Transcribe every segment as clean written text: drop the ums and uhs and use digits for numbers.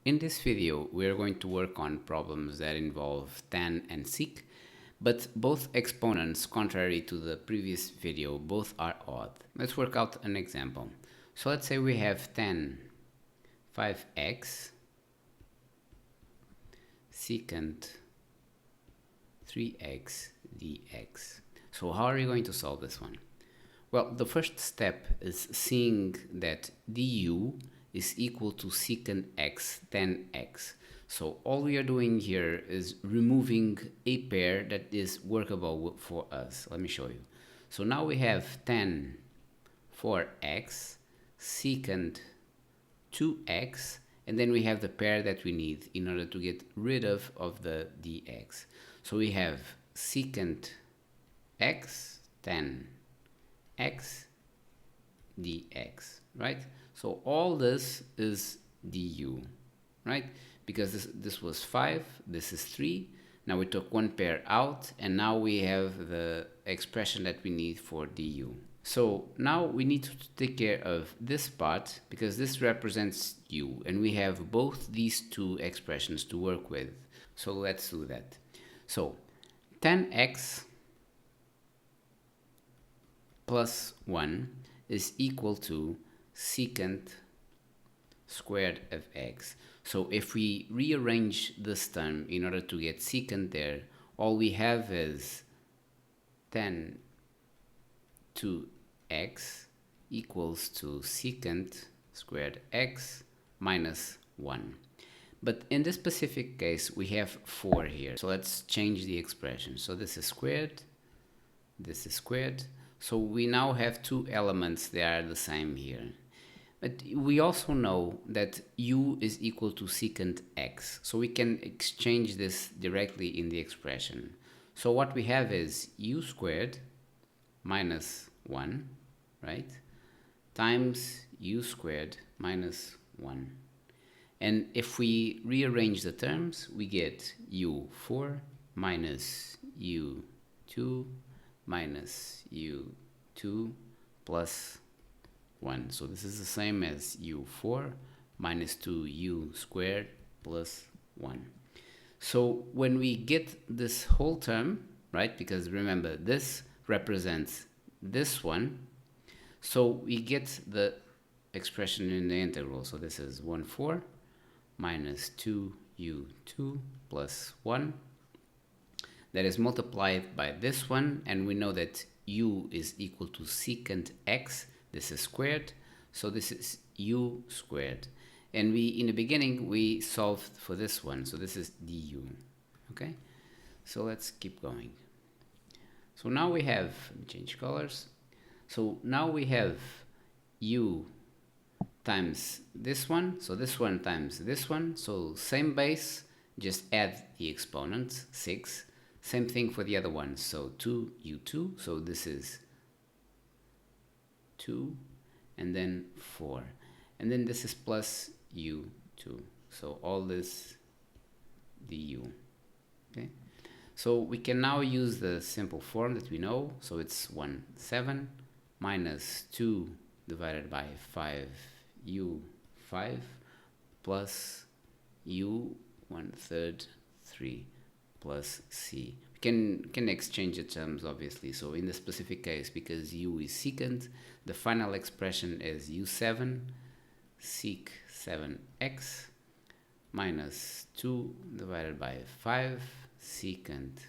In this video, we are going to work on problems that involve tan and sec, but both exponents, contrary to the previous video, both are odd. Let's work out an example. So let's say we have tan 5x secant 3x dx. So how are you going to solve this one? Well, the first step is seeing that du is equal to secant x tan x. So all we are doing here is removing a pair that is workable for us. Let me show you. So now we have tan 4x secant 2x, and then we have the pair that we need in order to get rid of the dx. So we have secant x tan x dx, right? So all this is du, right? Because this was 5, this is 3. Now we took one pair out, and now we have the expression that we need for du. So now we need to take care of this part because this represents u, and we have both these two expressions to work with. So let's do that. So tan x plus 1 is equal to secant squared of x. So if we rearrange this term in order to get secant there, all we have is tan 2x equals to secant squared x minus 1. But in this specific case, we have 4 here. So let's change the expression. So this is squared, this is squared. So we now have two elements that are the same here. But we also know that u is equal to secant x. So we can exchange this directly in the expression. So what we have is u squared minus 1, right? Times u squared minus 1. And if we rearrange the terms, we get u4 minus u2 minus u2 plus 1. So this is the same as u4 minus 2u squared plus 1. So when we get this whole term, right, because remember this represents this one, so we get the expression in the integral. So this is 1/4 minus 2u2 plus 1. That is multiplied by this one, and we know that u is equal to secant x. This is squared, so this is u squared. And in the beginning, we solved for this one, so this is du. Okay, so let's keep going. So now we have, let me change colors. So now we have u times this one, so this one times this one. So same base, just add the exponents, 6. Same thing for the other one, so 2u2, so this is 2, and then 4. And then this is plus u2, so all this du. Okay, so we can now use the simple form that we know. So it's 1/7 minus 2 divided by 5u5 plus u 1/3 3 plus c. We can exchange the terms, obviously. So in the specific case, because u is secant, the final expression is u7 sec 7x minus 2 divided by 5 secant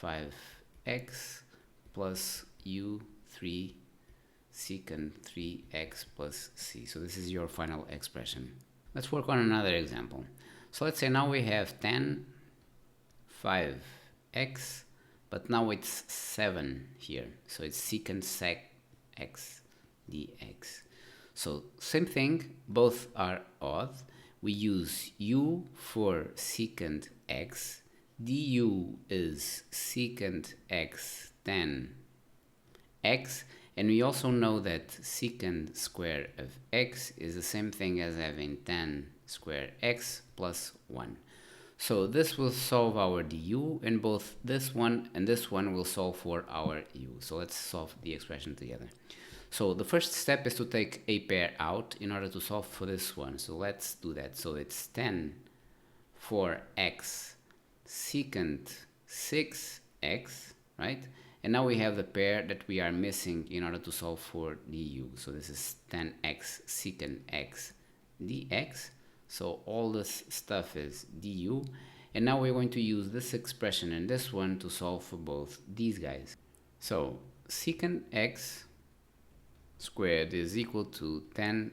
5x plus u3 secant 3x plus c. So this is your final expression. Let's work on another example. So let's say now we have tan 5x, but now it's 7 here. So it's secant sec x dx. So same thing, both are odd. We use u for secant x. Du is secant x tan x. And we also know that secant square of x is the same thing as having tan square x plus 1. So this will solve our du, and both this one and this one will solve for our u. So let's solve the expression together. So the first step is to take a pair out in order to solve for this one. So let's do that. So it's 10 4x secant 6x, right? And now we have the pair that we are missing in order to solve for du. So this is 10x secant x dx. So all this stuff is du. And now we're going to use this expression and this one to solve for both these guys. So secant x squared is equal to 10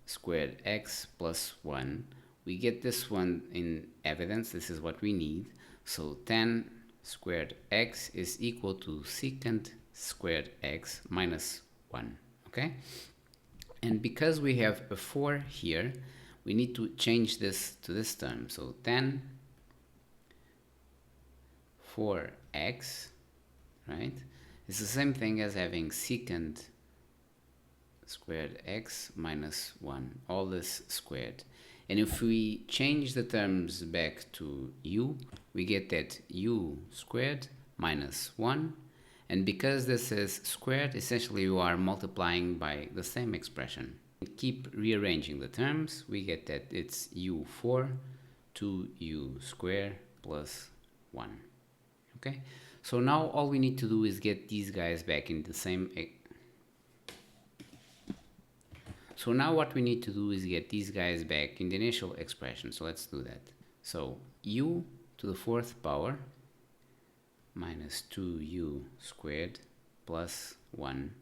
squared x plus 1. We get this one in evidence. This is what we need. So 10 squared x is equal to secant squared x minus 1. Okay? And because we have a 4 here, we need to change this to this term. So 10 4x, right? It's the same thing as having secant squared x minus 1, all this squared. And if we change the terms back to u, we get that u squared minus 1. And because this is squared, essentially you are multiplying by the same expression. Keep rearranging the terms, we get that it's u4 2u squared plus 1. Okay, so now all we need to do is get these guys back in the same. So now what we need to do is get these guys back in the initial expression. So let's do that. So u to the 4th power minus 2u squared plus 1.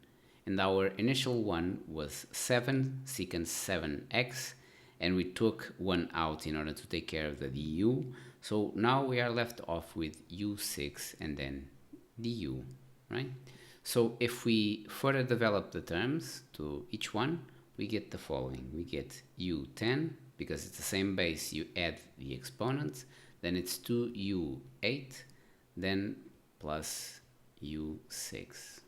And our initial one was 7 secant 7x. And we took 1 out in order to take care of the du. So now we are left off with u6 and then du, right? So if we further develop the terms to each one, we get the following. We get u10, because it's the same base, you add the exponents, then it's 2u8, then plus u6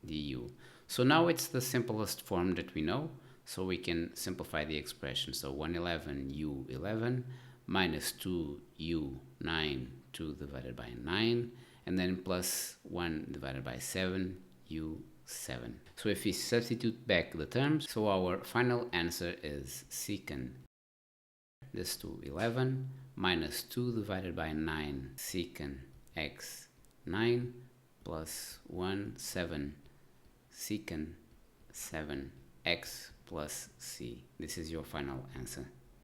du. So now it's the simplest form that we know, so we can simplify the expression. So 111 u11 minus 2u9, 2 divided by 9, and then plus 1 divided by 7 u7. So if we substitute back the terms, so our final answer is secant this to 11 minus 2 divided by 9 secant x 9 plus 1 7 secant 7 x plus c. This is your final answer.